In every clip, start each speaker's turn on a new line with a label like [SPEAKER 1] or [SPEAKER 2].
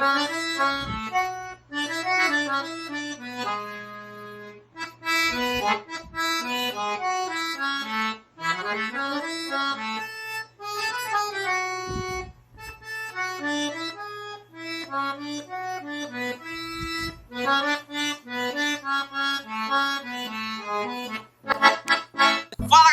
[SPEAKER 1] Fala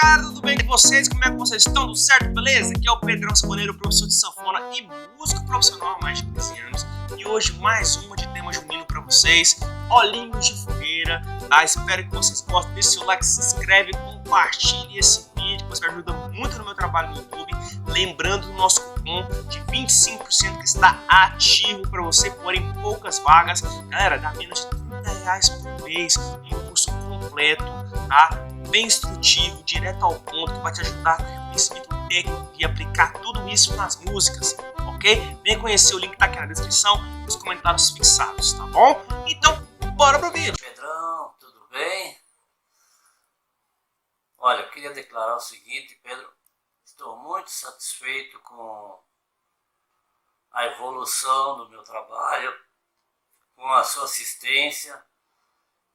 [SPEAKER 1] galera, tudo bem com vocês? Como é que vocês estão? Tudo certo? Beleza? Aqui é o Pedrão Saboneiro, professor de sanfona e músico profissional há mais de 15 anos. E hoje mais uma de tema junino pra vocês, Olhinhos de Fogueira, tá? Espero que vocês gostem. Deixe seu like, se inscreve, compartilhe esse vídeo, que você me ajuda muito no meu trabalho no YouTube. Lembrando do nosso cupom de 25% que está ativo para você, porém poucas vagas. Galera, dá menos de R$30 por mês, um curso completo, tá? Bem instrutivo, direto ao ponto, que vai te ajudar a ter conhecimento técnico e aplicar tudo isso nas músicas, ok? Vem conhecer, o link tá aqui na descrição, nos comentários fixados, tá bom? Então, bora pro vídeo!
[SPEAKER 2] Pedrão, tudo bem? Olha, eu queria declarar o seguinte, Pedro, estou muito satisfeito com a evolução do meu trabalho, com a sua assistência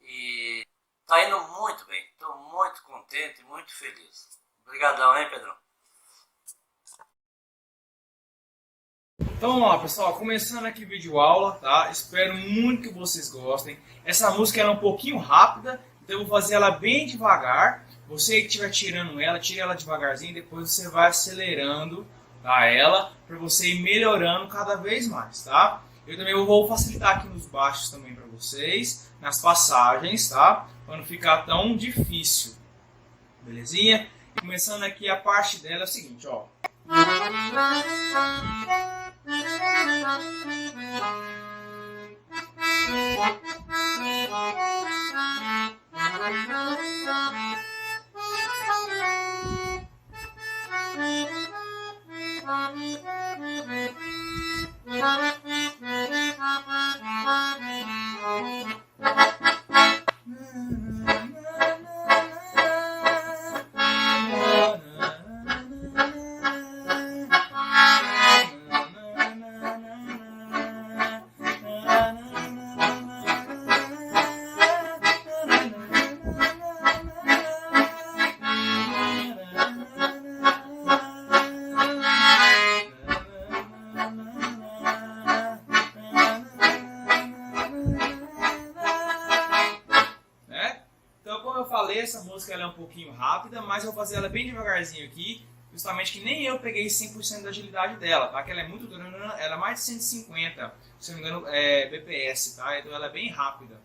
[SPEAKER 2] e tá indo muito bem, estou muito contente e muito feliz. Obrigadão, hein, Pedrão?
[SPEAKER 3] Então vamos lá, pessoal, começando aqui o vídeo aula, tá? Espero muito que vocês gostem. Essa música ela é um pouquinho rápida, então eu vou fazer ela bem devagar. Você que estiver tirando ela, tire ela devagarzinho, depois você vai acelerando, tá, ela, para você ir melhorando cada vez mais, tá? Eu também vou facilitar aqui nos baixos também para vocês, nas passagens, tá? Para não ficar tão difícil, belezinha? Começando aqui a parte dela é o seguinte, ó. Essa música ela é um pouquinho rápida, mas eu vou fazer ela bem devagarzinho aqui, justamente que nem eu peguei 100% da agilidade dela, tá? Que ela é muito, ela é mais de 150, se não me engano, BPS, tá? Então ela é bem rápida.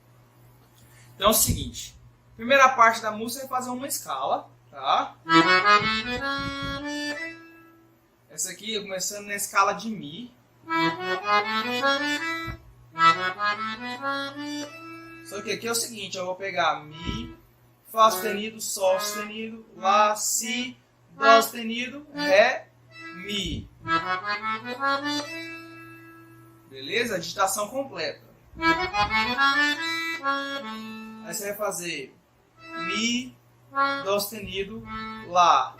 [SPEAKER 3] Então é o seguinte, primeira parte da música é fazer uma escala, tá? Essa aqui eu começando na escala de Mi. Só que aqui é o seguinte, eu vou pegar Mi, Fá sustenido, Sol sustenido, Lá, Si, Dó sustenido, Ré, Mi. Beleza? A digitação completa. Aí você vai fazer Mi, Dó sustenido, Lá.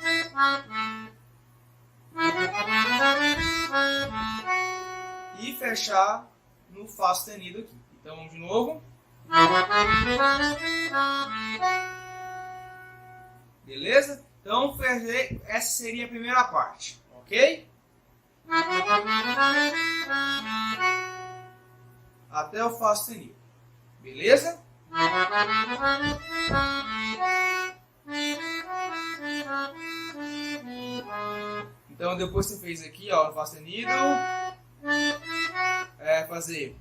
[SPEAKER 3] E fechar no Fá sustenido aqui. Então vamos de novo. Beleza? Então, essa seria a primeira parte, ok? Até o Fá sustenido. Beleza? Então, depois você fez aqui, ó, o Fá sustenido. Fazer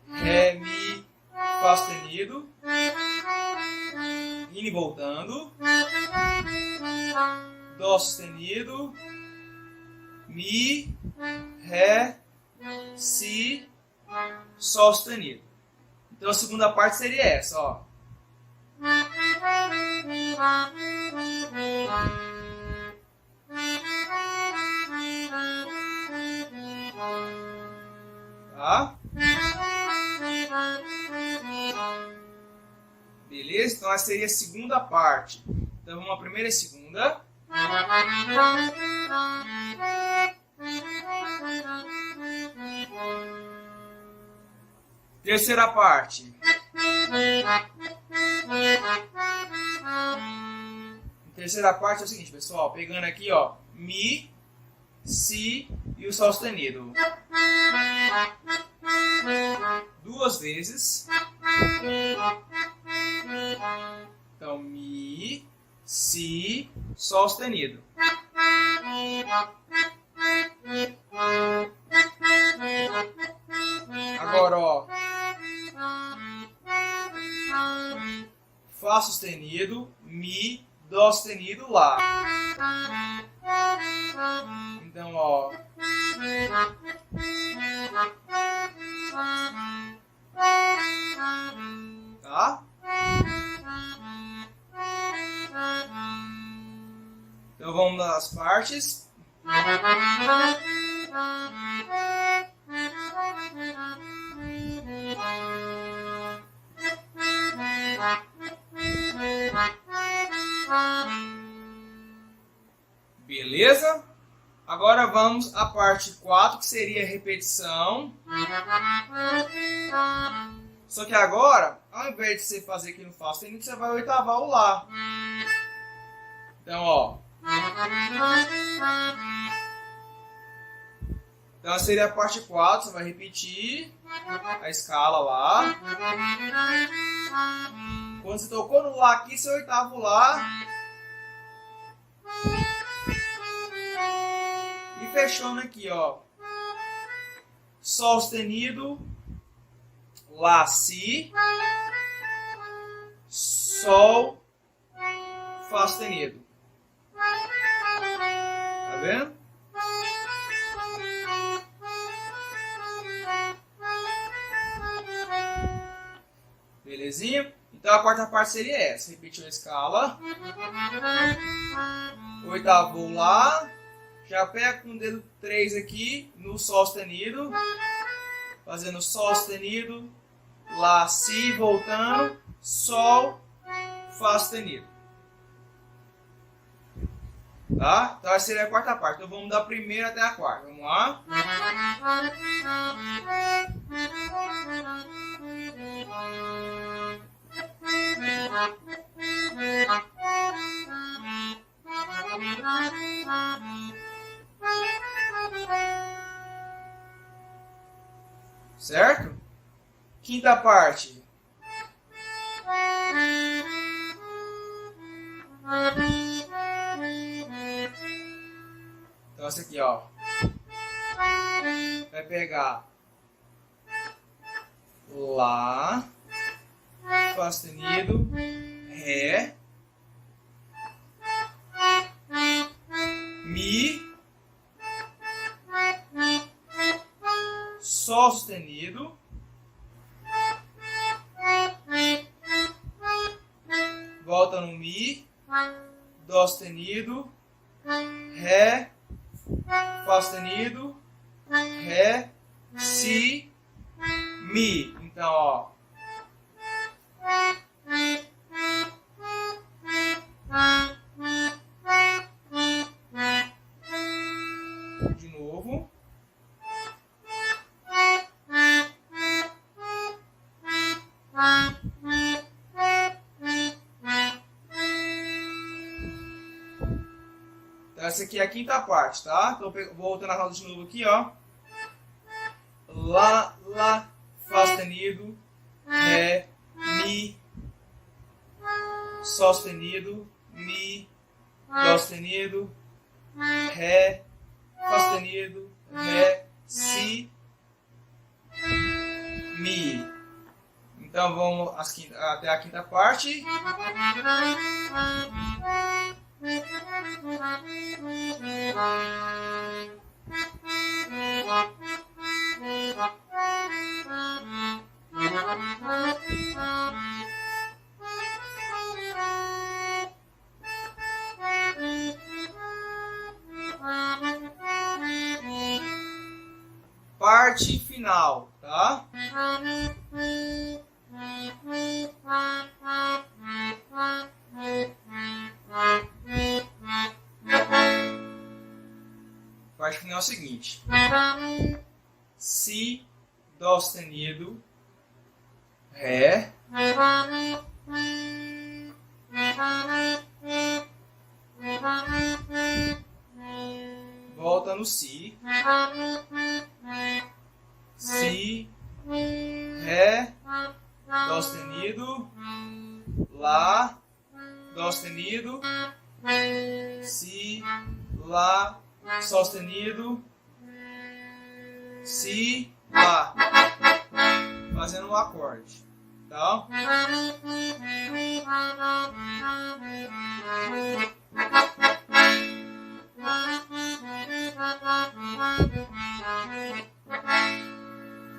[SPEAKER 3] Ré, Mi, Fá sustenido. Indo e voltando. Dó sustenido. Mi, Ré, Si, Sol sustenido. Então a segunda parte seria essa, ó. Tá? Beleza? Então essa seria a segunda parte. Então vamos a primeira e a segunda. Terceira parte. Terceira parte é o seguinte, pessoal, pegando aqui, ó, Mi, Si e o Sol sustenido. Duas vezes. Então, Mi, Si, Sol sustenido. Agora, ó, Fá sustenido, Mi, Dó sustenido, Lá. Então, ó, tá? Então vamos nas partes. Beleza? Agora vamos à parte 4, que seria a repetição. Só que agora, ao invés de você fazer aqui no Fá sustenido, você vai oitavar o Lá. Então, ó. Então seria a parte 4, você vai repetir a escala lá. Quando você tocou no Lá aqui, você oitava o Lá. E fechando aqui, ó. Sol sustenido, Lá, Si, Sol, Fá sustenido. Tá vendo? Belezinha? Então a quarta parte seria essa. Repetiu a escala. Oitavo Lá. Já pega com o dedo 3 aqui no Sol sustenido. Fazendo Sol sustenido. Lá, Si, voltando. Sol, Fá sustenido. Tá? Então essa seria a quarta parte. Então vamos da primeira até a quarta. Vamos lá. Certo? Quinta parte. Então essa aqui, ó. Vai pegar Lá, Fá sustenido, Ré, Mi, Sol sustenido, volta no Mi, Dó sustenido, Ré, Fá sustenido, Ré, Si, Mi. Então, ó. De novo. Então, essa aqui é a quinta parte, tá? Então, voltando a roda de novo aqui, ó. Lá, Lá, Fá sustenido, Ré, Mi, Sol sustenido, Mi, Dó sustenido, Ré, Fá sustenido, Ré, Si, Mi. Então vamos até a quinta parte. Parte final, tá? Parte final é o seguinte: Si, Dó sustenido, Ré, volta no Si, Si, Ré, Dó sustenido, Lá, Dó sustenido, Si, Lá, Sol sustenido, Si, Lá, fazendo um acorde, tá?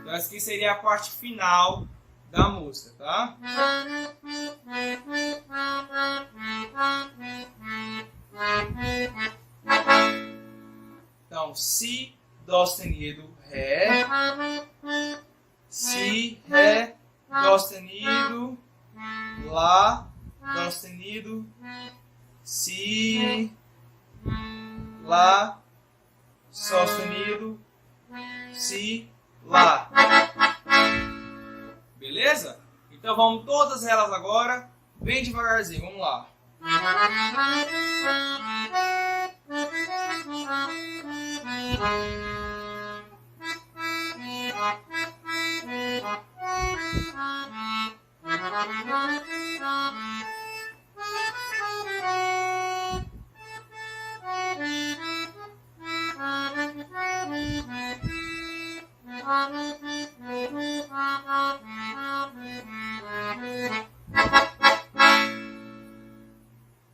[SPEAKER 3] Então essa aqui seria a parte final da música, tá? Então, Si, Dó sustenido, Ré, Si, Ré, Dó sustenido, Lá, Dó sustenido, Si, Lá, Sol sustenido, Si, Lá. Beleza? Então vamos todas elas agora, bem devagarzinho, vamos lá.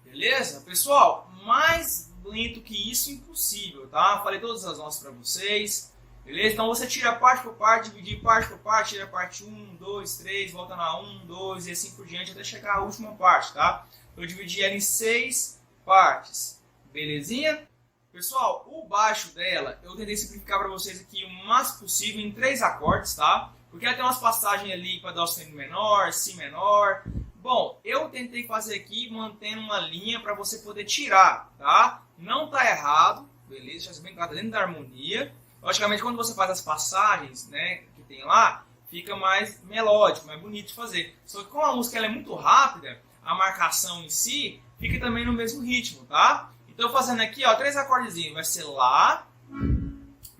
[SPEAKER 3] Beleza? Pessoal, mais lento que isso impossível, tá? Falei todas as notas para vocês. Beleza? Então você tira parte por parte, dividir parte por parte, tira a parte 1, 2, 3, volta na 1, 2 e assim por diante até chegar à última parte, tá? Eu dividi ela em 6 partes. Belezinha? Pessoal, o baixo dela eu tentei simplificar para vocês aqui o máximo possível em 3 acordes, tá? Porque ela tem umas passagens ali para Dó sustenido menor, Si menor. Bom, eu tentei fazer aqui mantendo uma linha para você poder tirar, tá? Não tá errado, beleza? Já se bem claro, tá dentro da harmonia. Logicamente, quando você faz as passagens, né, que tem lá, fica mais melódico, mais bonito de fazer. Só que como a música ela é muito rápida, a marcação em si fica também no mesmo ritmo, tá? Então, fazendo aqui, ó, 3 acordezinhos. Vai ser Lá,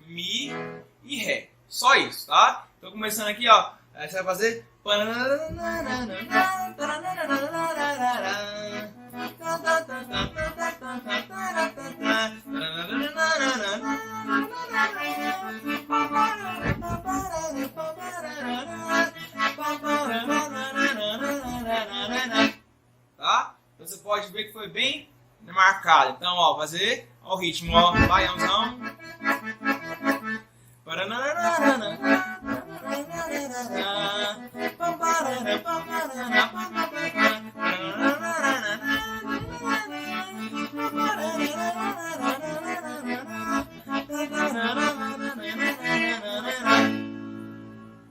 [SPEAKER 3] Mi e Ré. Só isso, tá? Então, começando aqui, ó, você vai fazer... Tá? Então, você pode ver que foi bem marcado. Então, ó, fazer ó, o ritmo, ó, baiãozão.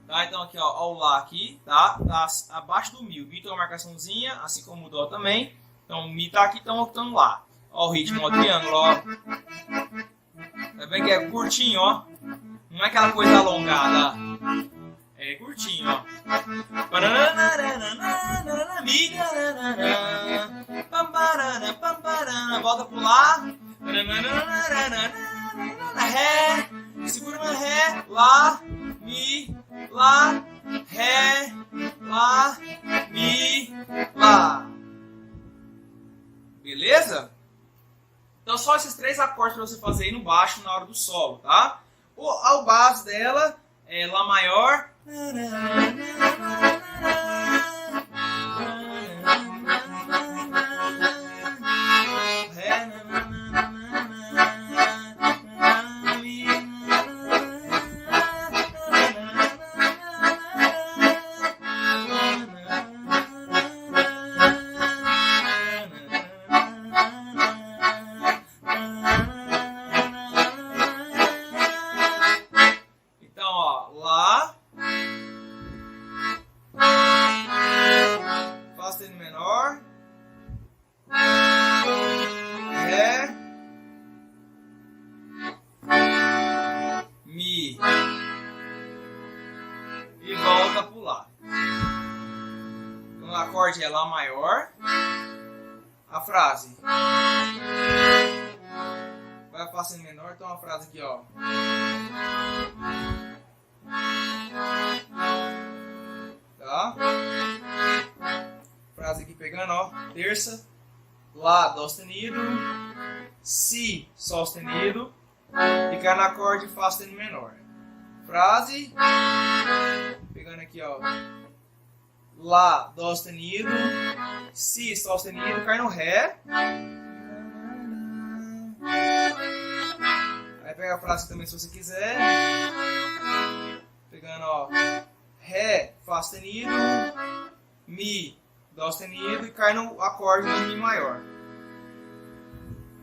[SPEAKER 3] Tá, então aqui, ó, o Lá aqui, tá abaixo do Mi. O Mi tem uma marcaçãozinha, assim como o Dó também. Então, o Mi tá aqui, então estamos lá. Ó o ritmo, ó, triângulo, ó. Tá vendo que é curtinho, ó. Não é aquela coisa alongada. É curtinho, ó. Mi. Volta pro Lá. Ré. Segura na Ré. Lá. Mi. Lá. Ré. Lá. Mi. Lá. Beleza? Então só esses 3 acordes para você fazer aí no baixo na hora do solo, tá? O base dela é Lá maior, Ré, Mi, Lá, Fá sustenido menor, Ré, Mi e volta pro Lá. no acorde é Lá maior. A frase vai Fá sustenido menor, então a frase aqui, ó. Tá? Frase aqui pegando, ó. Terça, Lá, Dó sustenido, Si, Sol sustenido, e cai no acorde Fá sustenido menor. Frase, pegando aqui, ó. Lá, Dó sustenido, Si, Sol sustenido, cai no Ré. Aí pega a frase também se você quiser. Pegando, ó. Ré, Fá sustenido, Mi, Dó sustenido e cai no acorde do Mi maior.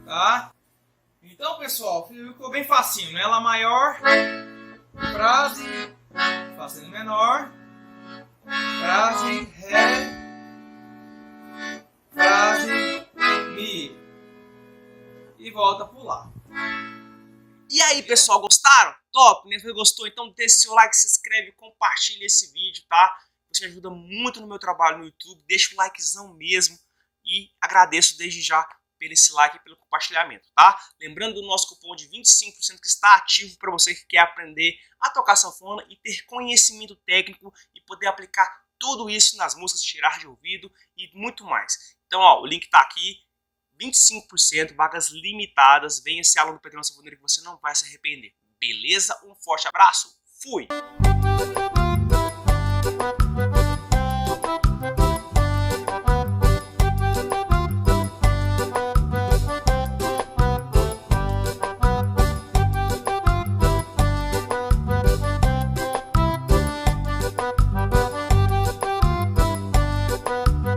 [SPEAKER 3] Tá? Então, pessoal, ficou bem facinho, né? Lá maior, frase, Fá sustenido menor, frase, Ré, frase, Mi. E volta pro Lá.
[SPEAKER 1] E aí, pessoal, gostaram? Top, né? Se gostou, então deixe seu like, se inscreve, compartilha esse vídeo, tá? Você me ajuda muito no meu trabalho no YouTube, deixa o likezão mesmo e agradeço desde já pelo esse like e pelo compartilhamento, tá? Lembrando do nosso cupom de 25% que está ativo para você que quer aprender a tocar sanfona e ter conhecimento técnico e poder aplicar tudo isso nas músicas, tirar de ouvido e muito mais. Então, ó, o link tá aqui. 25%, vagas limitadas. Venha ser aluno do Pedrão Sanfoneiro que você não vai se arrepender. Beleza? Um forte abraço. Fui!